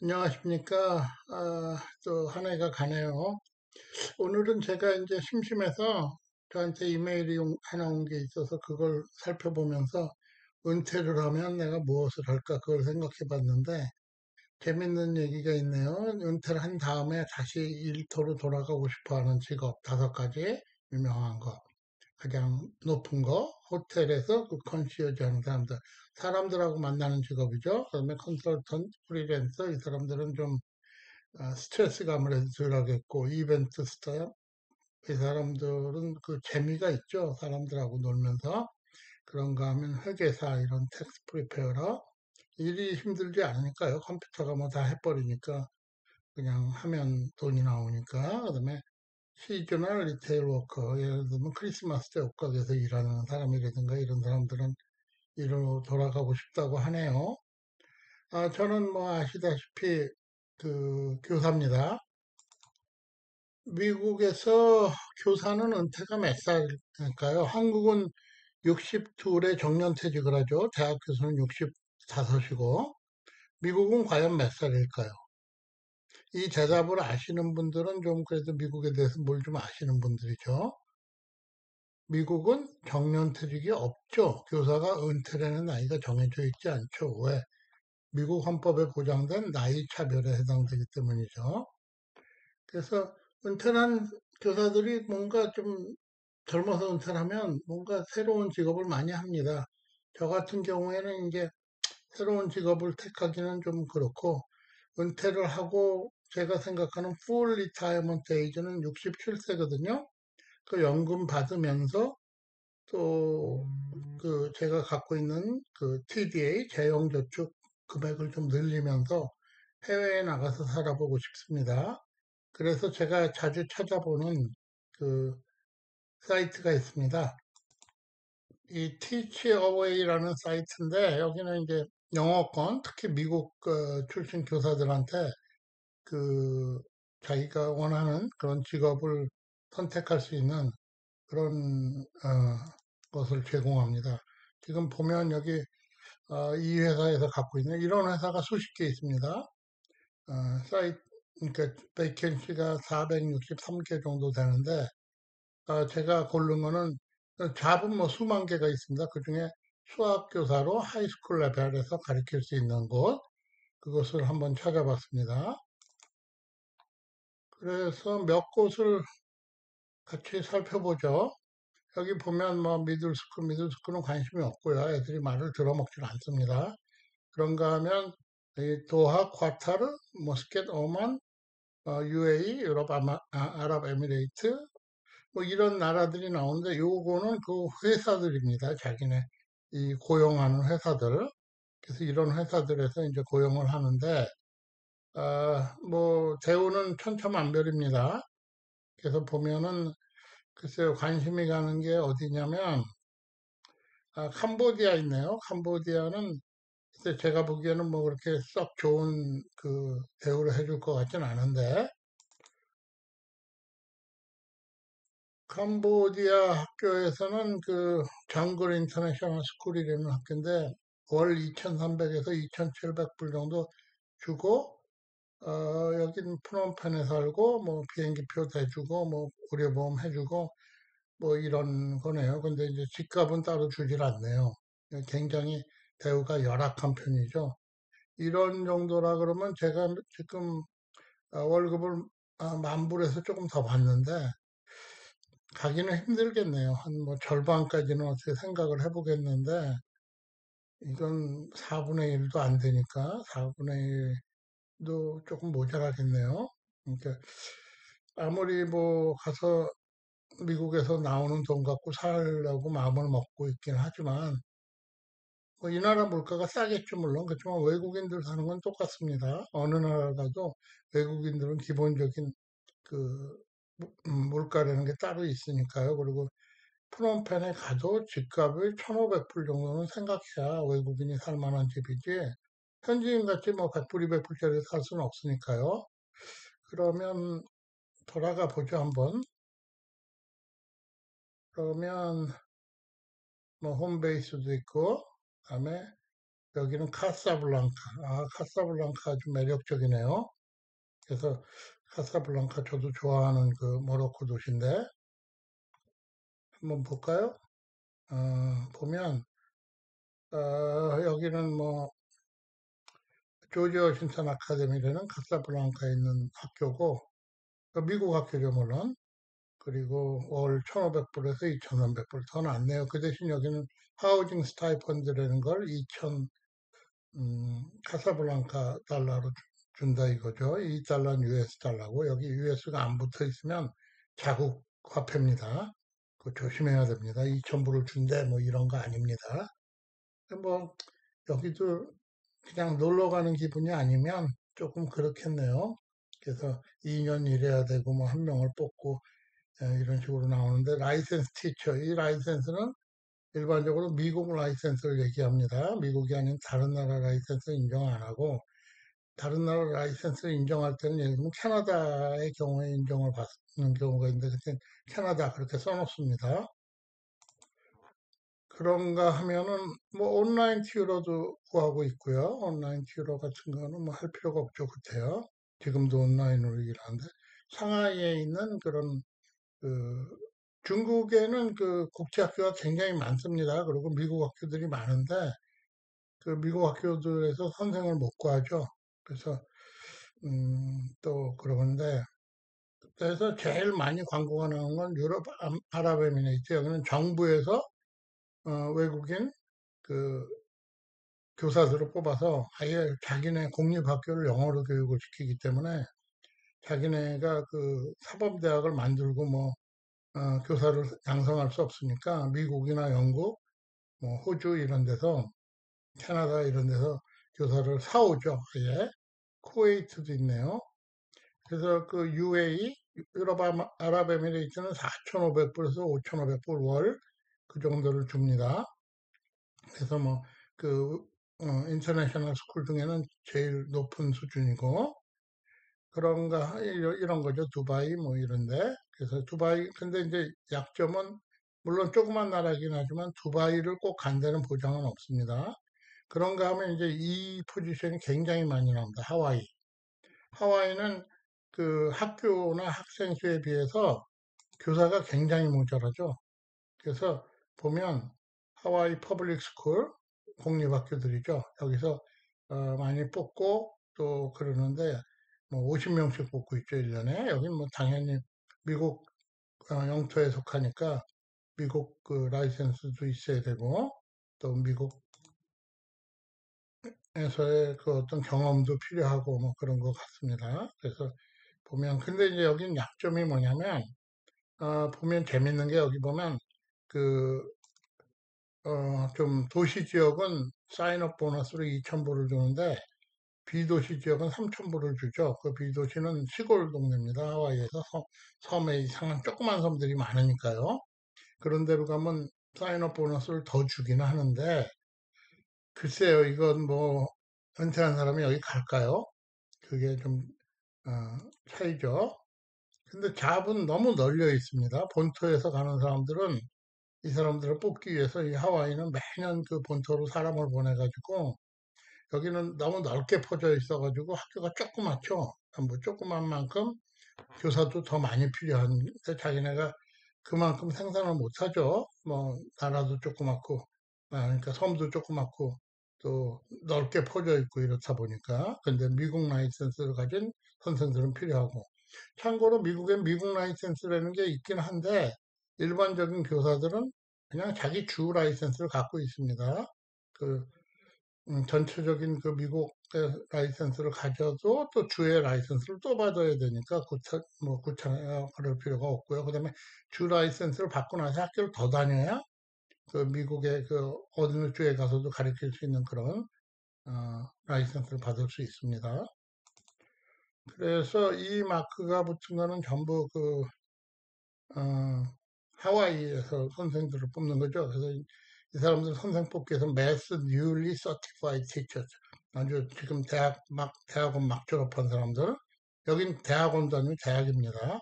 안녕하십니까. 또 한 해가 가네요. 오늘은 제가 이제 심심해서 저한테 이메일이 하나 온 게 있어서 그걸 살펴보면서 은퇴를 하면 내가 무엇을 할까 그걸 생각해 봤는데 재밌는 얘기가 있네요. 은퇴를 한 다음에 다시 일터로 돌아가고 싶어 하는 직업 5가지 유명한 거. 가장 높은 거, 호텔에서 그 컨시어지 하는 사람들하고 만나는 직업이죠. 그다음에 컨설턴트, 프리랜서, 이 사람들은 좀 스트레스감을 해서 덜 하겠고, 이벤트 스타, 이 사람들은 그 재미가 있죠. 사람들하고 놀면서. 그런가 하면 회계사, 이런 텍스 프리페어라. 일이 힘들지 않으니까요. 컴퓨터가 뭐 다 해버리니까 그냥 하면 돈이 나오니까. 그다음에 시즈널 리테일 워커, 예를 들면 크리스마스 때 옷가게에서 일하는 사람이라든가 이런 사람들은 일로 돌아가고 싶다고 하네요. 저는 뭐 아시다시피 그 교사입니다. 미국에서 교사는 은퇴가 몇 살일까요? 한국은 62에 정년퇴직을 하죠. 대학 교수는 65이고, 미국은 과연 몇 살일까요? 이 대답을 아시는 분들은 좀 그래도 미국에 대해서 뭘 좀 아시는 분들이죠. 미국은 정년퇴직이 없죠. 교사가 은퇴라는 나이가 정해져 있지 않죠. 왜? 미국 헌법에 보장된 나이 차별에 해당되기 때문이죠. 그래서 은퇴한 교사들이 뭔가 좀 젊어서 은퇴하면 뭔가 새로운 직업을 많이 합니다. 저 같은 경우에는 이제 새로운 직업을 택하기는 좀 그렇고, 은퇴를 하고 제가 생각하는 풀 리타이어먼트 에이지는 67세거든요. 그 연금 받으면서 또 그 제가 갖고 있는 그 TDA 재형저축 금액을 좀 늘리면서 해외에 나가서 살아보고 싶습니다. 그래서 제가 자주 찾아보는 그 사이트가 있습니다. 이 Teach Away라는 사이트인데 여기는 이제 영어권, 특히 미국 출신 교사들한테 그 자기가 원하는 그런 직업을 선택할 수 있는 그런 것을 제공합니다. 지금 보면 여기 이 회사에서 갖고 있는 이런 회사가 수십 개 있습니다. 사이트 그러니까 베이컨시가 463개 정도 되는데 제가 고른 거는 잡은 뭐 수만 개가 있습니다. 그중에 수학 교사로 하이스쿨 레벨에서 가르칠 수 있는 곳 그것을 한번 찾아봤습니다. 그래서 몇 곳을 같이 살펴보죠. 여기 보면 뭐 미들스쿨은 관심이 없고요. 애들이 말을 들어먹질 않습니다. 그런가 하면 이 도하, 과타르, 머스켓, 오만, UAE, 아랍에미레이트 뭐 이런 나라들이 나오는데 요거는 그 회사들입니다. 자기네 이 고용하는 회사들. 그래서 이런 회사들에서 이제 고용을 하는데 뭐 대우는 천차만별입니다. 그래서 보면은 글쎄요 관심이 가는 게 어디냐면 캄보디아 있네요. 캄보디아는 글쎄 제가 보기에는 뭐 그렇게 썩 좋은 그 대우를 해줄 것 같진 않은데 캄보디아 학교에서는 그 정글 인터내셔널 스쿨이라는 학교인데 월 2,300에서 2,700불 정도 주고 여긴 프놈펜에 살고 뭐 비행기표 대주고 뭐 의료보험 해주고 뭐 이런 거네요. 근데 이제 집값은 따로 주질 않네요. 굉장히 대우가 열악한 편이죠. 이런 정도라 그러면 제가 지금 월급을 10,000불에서 조금 더 받는데 가기는 힘들겠네요. 한 뭐 절반까지는 어떻게 생각을 해보겠는데 이건 4분의 1도 안 되니까 4분의 1도 조금 모자라겠네요. 그러니까 아무리 뭐 가서 미국에서 나오는 돈 갖고 살려고 마음을 먹고 있긴 하지만 뭐 이 나라 물가가 싸겠죠 물론 그렇지만 외국인들 사는 건 똑같습니다. 어느 나라 가도 외국인들은 기본적인 그 물가라는 게 따로 있으니까요. 그리고 프놈펜에 가도 집값을 1,500불 정도는 생각해야 외국인이 살 만한 집이지 현지인 같이 뭐 100불, 200불짜리 살 수는 없으니까요. 그러면 돌아가 보죠 한번. 그러면 뭐 홈베이스도 있고 그다음에 여기는 카사블랑카. 아, 카사블랑카 아주 매력적이네요. 그래서 카사블랑카 저도 좋아하는 그 모로코 도시인데 한번 볼까요? 보면 여기는 뭐 조지 워싱턴 아카데미라는 카사블랑카에 있는 학교고 미국 학교죠 물론. 그리고 월 1,500불에서 2,300불 더 낫네요. 그 대신 여기는 하우징 스타이펀드라는 걸 카사블랑카 달러로 준다 이거죠. 이 달러는 US 달러고 여기 US가 안 붙어 있으면 자국 화폐입니다. 그 조심해야 됩니다. 2,000불을 준대 뭐 이런 거 아닙니다. 뭐 여기도 그냥 놀러 가는 기분이 아니면 조금 그렇겠네요. 그래서 2년 일해야 되고 뭐 한 명을 뽑고 이런 식으로 나오는데 라이센스 티처 이 라이센스는 일반적으로 미국 라이센스를 얘기합니다. 미국이 아닌 다른 나라 라이센스 인정 안 하고 다른 나라 라이센스를 인정할 때는 예를 들면 캐나다의 경우에 인정을 받는 경우가 있는데 그때 캐나다 그렇게 써놓습니다. 그런가 하면은 뭐 온라인 튜러도 구하고 있고요. 온라인 튜러 같은 거는 뭐 할 필요가 없죠. 그때요. 지금도 온라인으로 일하는데 상하이에 있는 그런 그 중국에는 그 국제학교가 굉장히 많습니다. 그리고 미국 학교들이 많은데 그 미국 학교들에서 선생을 못 구하죠. 그래서 또 그러는데 그래서 제일 많이 광고가 나온 건 유럽 아랍에미레이트 여기는 정부에서 외국인 그 교사들을 뽑아서 아예 자기네 공립학교를 영어로 교육을 시키기 때문에 자기네가 그 사범대학을 만들고 뭐 교사를 양성할 수 없으니까 미국이나 영국, 뭐 호주 이런 데서 캐나다 이런 데서 교사를 사오죠. 아예 쿠웨이트도 있네요. 그래서 그 UAE 유럽 아랍에미레이트는 4,500불에서 5,500불 월 그 정도를 줍니다. 그래서 뭐 그 인터내셔널 스쿨 중에는 제일 높은 수준이고 그런가 이런 거죠. 두바이 뭐 이런데 그래서 두바이 근데 이제 약점은 물론 조그만 나라긴 하지만 두바이를 꼭 간다는 보장은 없습니다. 그런가 하면 이제 이 포지션이 굉장히 많이 나옵니다. 하와이. 하와이는 그 학교나 학생 수에 비해서 교사가 굉장히 모자라죠. 그래서 보면 하와이 퍼블릭 스쿨 공립학교들이죠. 여기서 많이 뽑고 또 그러는데 뭐 50명씩 뽑고 있죠, 1년에. 여긴 뭐 당연히 미국 영토에 속하니까 미국 그 라이센스도 있어야 되고 또 미국에서의 그 어떤 경험도 필요하고 뭐 그런 것 같습니다. 그래서 보면 근데 이제 여긴 약점이 뭐냐면 보면 재밌는 게 여기 보면 그 좀 도시 지역은 사인업 보너스로 2,000불을 주는데 비도시 지역은 3,000불을 주죠. 그 비도시는 시골 동네입니다. 하와이에서 섬에 이상한 조그만 섬들이 많으니까요. 그런 데로 가면 사인업 보너스를 더 주기는 하는데 글쎄요, 이건 뭐 은퇴한 사람이 여기 갈까요? 그게 좀 차이죠. 근데 잡은 너무 널려 있습니다. 본토에서 가는 사람들은 이 사람들을 뽑기 위해서 이 하와이는 매년 그 본토로 사람을 보내가지고 여기는 너무 넓게 퍼져 있어가지고 학교가 조그맣죠. 뭐 조그만 만큼 교사도 더 많이 필요한데 자기네가 그만큼 생산을 못하죠. 뭐 나라도 조그맣고 그러니까 섬도 조그맣고 또 넓게 퍼져 있고 이렇다 보니까 근데 미국 라이센스를 가진 선생들은 필요하고 참고로 미국엔 미국 라이센스라는 게 있긴 한데 일반적인 교사들은 그냥 자기 주 라이센스를 갖고 있습니다. 그 전체적인 그 미국의 라이센스를 가져도 또 주의 라이센스를 또 받아야 되니까 구차 그럴 필요가 없고요. 그다음에 주 라이센스를 받고 나서 학교를 더 다녀야 그 미국의 그 어느 주에 가서도 가르칠 수 있는 그런 라이센스를 받을 수 있습니다. 그래서 이 마크가 붙은 거는 전부 그 어, 하와이에서 선생들을 뽑는 거죠. 그래서 이 사람들 선생 뽑기 위해서 Math Newly Certified Teachers 아주 지금 대학원 막 졸업한 사람들 여긴 대학원도 아니고 대학입니다.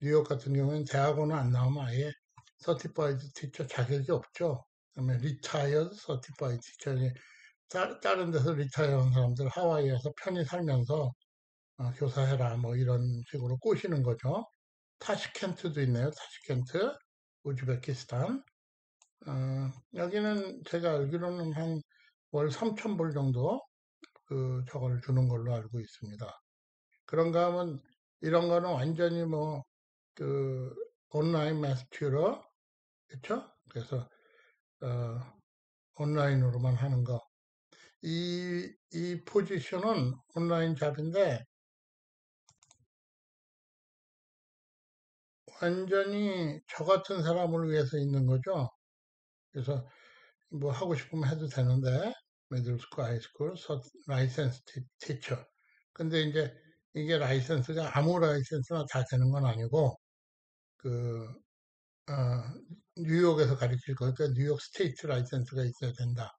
뉴욕 같은 경우에는 대학원을 안 나오면 아예 Certified Teacher 자격이 없죠. 그다음에 Retired Certified Teacher 다른 데서 리타이어한 사람들 하와이에서 편히 살면서 교사해라 뭐 이런 식으로 꼬시는 거죠. 타시켄트도 있네요. 타시켄트, 우즈베키스탄. 여기는 제가 알기로는 한 월 3,000불 정도 저걸 주는 걸로 알고 있습니다. 그런가 하면 이런 거는 완전히 뭐 그 온라인 매스 튜러, 그쵸? 그래서 어, 온라인으로만 하는 거. 이 포지션은 온라인 잡인데 완전히 저 같은 사람을 위해서 있는 거죠. 그래서 뭐 하고 싶으면 해도 되는데 미들스쿨, 하이스쿨, 라이센스 티처. 근데 이제 이게 라이센스가 아무 라이센스나 다 되는 건 아니고 그 어, 뉴욕에서 가르칠 거 그러니까 뉴욕 스테이트 라이센스가 있어야 된다.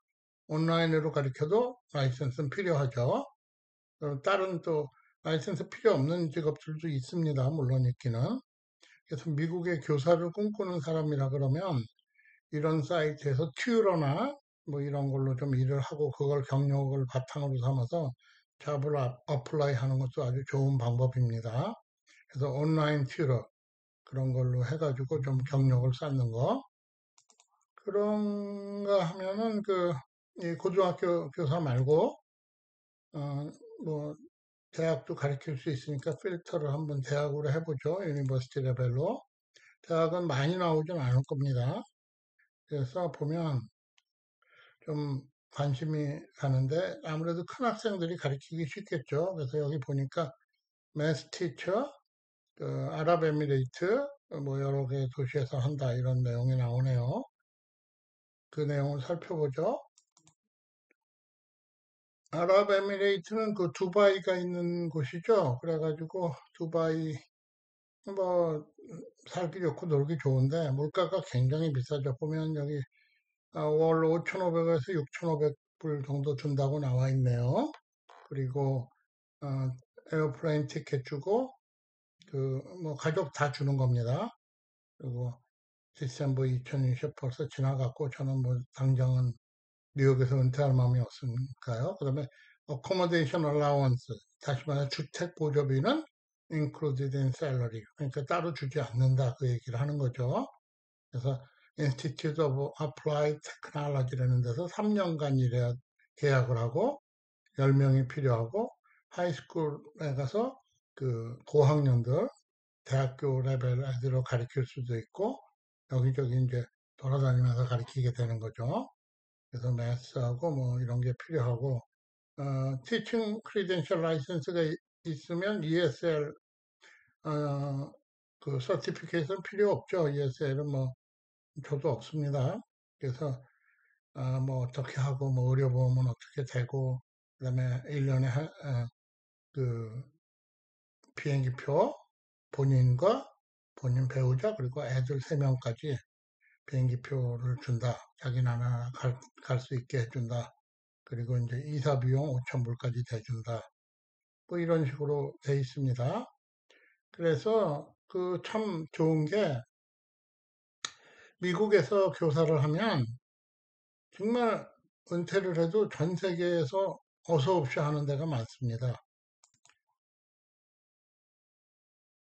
온라인으로 가르쳐도 라이센스는 필요하죠. 다른 또 라이센스 필요 없는 직업들도 있습니다. 물론 있기는. 그래서 미국의 교사를 꿈꾸는 사람이라 그러면 이런 사이트에서 튜러나 뭐 이런 걸로 좀 일을 하고 그걸 경력을 바탕으로 삼아서 잡을 어플라이 하는 것도 아주 좋은 방법입니다. 그래서 온라인 튜러 그런 걸로 해가지고 좀 경력을 쌓는 거. 그런가 하면은 이 고등학교 교사 말고 어, 뭐 대학도 가르칠 수 있으니까 필터를 한번 대학으로 해보죠. 유니버시티 레벨로. 대학은 많이 나오진 않을 겁니다. 그래서 보면 좀 관심이 가는데 아무래도 큰 학생들이 가르치기 쉽겠죠. 그래서 여기 보니까 매스 티처, 아랍에미레이트, 뭐 여러 개 도시에서 한다 이런 내용이 나오네요. 그 내용을 살펴보죠. 아랍에미레이트는 그 두바이가 있는 곳이죠. 그래가지고 두바이 뭐 살기 좋고 놀기 좋은데 물가가 굉장히 비싸죠. 보면 여기 월 5,500에서 6,500불 정도 든다고 나와 있네요. 그리고 어, 에어플레인 티켓 주고 뭐 가족 다 주는 겁니다. 그리고 디셈버 2020 벌써 지나갔고 저는 뭐 당장은 뉴욕에서 은퇴할 마음이 없으니까요. 그다음에 accommodation allowance 다시 말해 주택 보조비는 included in salary 그러니까 따로 주지 않는다 그 얘기를 하는 거죠. 그래서 Institute of Applied Technology라는 데서 3년간 일해야 계약을 하고 10명이 필요하고 하이스쿨에 가서 고학년들 대학교 레벨 애들을 가르칠 수도 있고 여기저기 이제 돌아다니면서 가르치게 되는 거죠. 그래서 매스하고 뭐 이런 게 필요하고 티칭 크리덴셜 라이센스가 있으면 ESL 서티피케이션 필요 없죠. ESL은 뭐 저도 없습니다. 그래서 뭐 어떻게 하고 뭐 의료보험은 어떻게 되고 그다음에 1년에 그 비행기표 본인과 본인 배우자 그리고 애들 3명까지 비행기표를 준다. 자기 나라 갈 수 있게 해준다. 그리고 이제 이사 비용 5,000불까지 대준다. 뭐 이런 식으로 돼 있습니다. 그래서 참 좋은 게 미국에서 교사를 하면 정말 은퇴를 해도 전 세계에서 어서 없이 하는 데가 많습니다.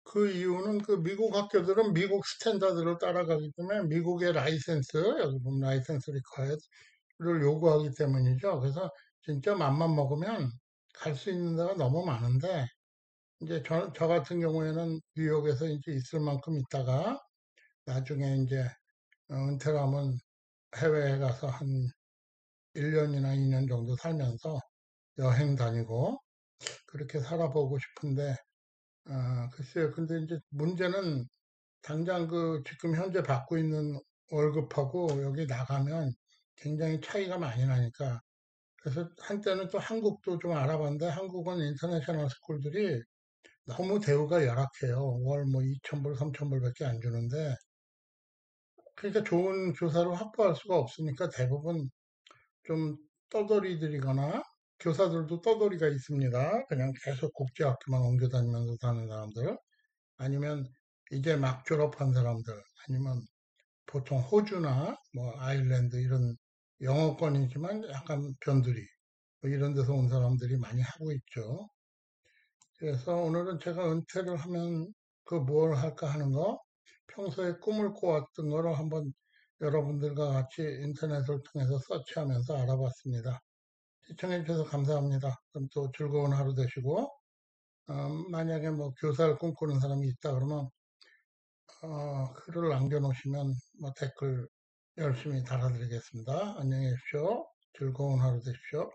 그 이유는 미국 학교들은 미국 스탠다드를 따라가기 때문에 미국의 라이센스, 여기 보면 라이센스 리퀘어를 요구하기 때문이죠. 그래서 진짜 맘만 먹으면 갈 수 있는 데가 너무 많은데 이제 저 같은 경우에는 뉴욕에서 이제 있을 만큼 있다가 나중에 이제 은퇴를 하면 해외에 가서 한 1년이나 2년 정도 살면서 여행 다니고 그렇게 살아보고 싶은데 글쎄요. 근데 이제 문제는 당장 지금 현재 받고 있는 월급하고 여기 나가면 굉장히 차이가 많이 나니까. 그래서 한때는 또 한국도 좀 알아봤는데 한국은 인터내셔널 스쿨들이 너무 대우가 열악해요. 월 뭐 2,000불, 3,000불밖에 안 주는데. 그러니까 좋은 교사를 확보할 수가 없으니까 대부분 좀 떠돌이들이거나 교사들도 떠돌이가 있습니다. 그냥 계속 국제학교만 옮겨 다니면서 사는 사람들. 아니면 이제 막 졸업한 사람들, 아니면 보통 호주나 뭐 아일랜드 이런 영어권이지만 약간 변두리, 뭐 이런 데서 온 사람들이 많이 하고 있죠. 그래서 오늘은 제가 은퇴를 하면 그 뭘 할까 하는 거, 평소에 꿈을 꿔왔던 거를 한번 여러분들과 같이 인터넷을 통해서 서치하면서 알아봤습니다. 시청해 주셔서 감사합니다. 그럼 또 즐거운 하루 되시고, 만약에 뭐 교사를 꿈꾸는 사람이 있다 그러면 글을 남겨놓으시면 뭐 댓글 열심히 달아드리겠습니다. 안녕히 계십시오. 즐거운 하루 되십시오.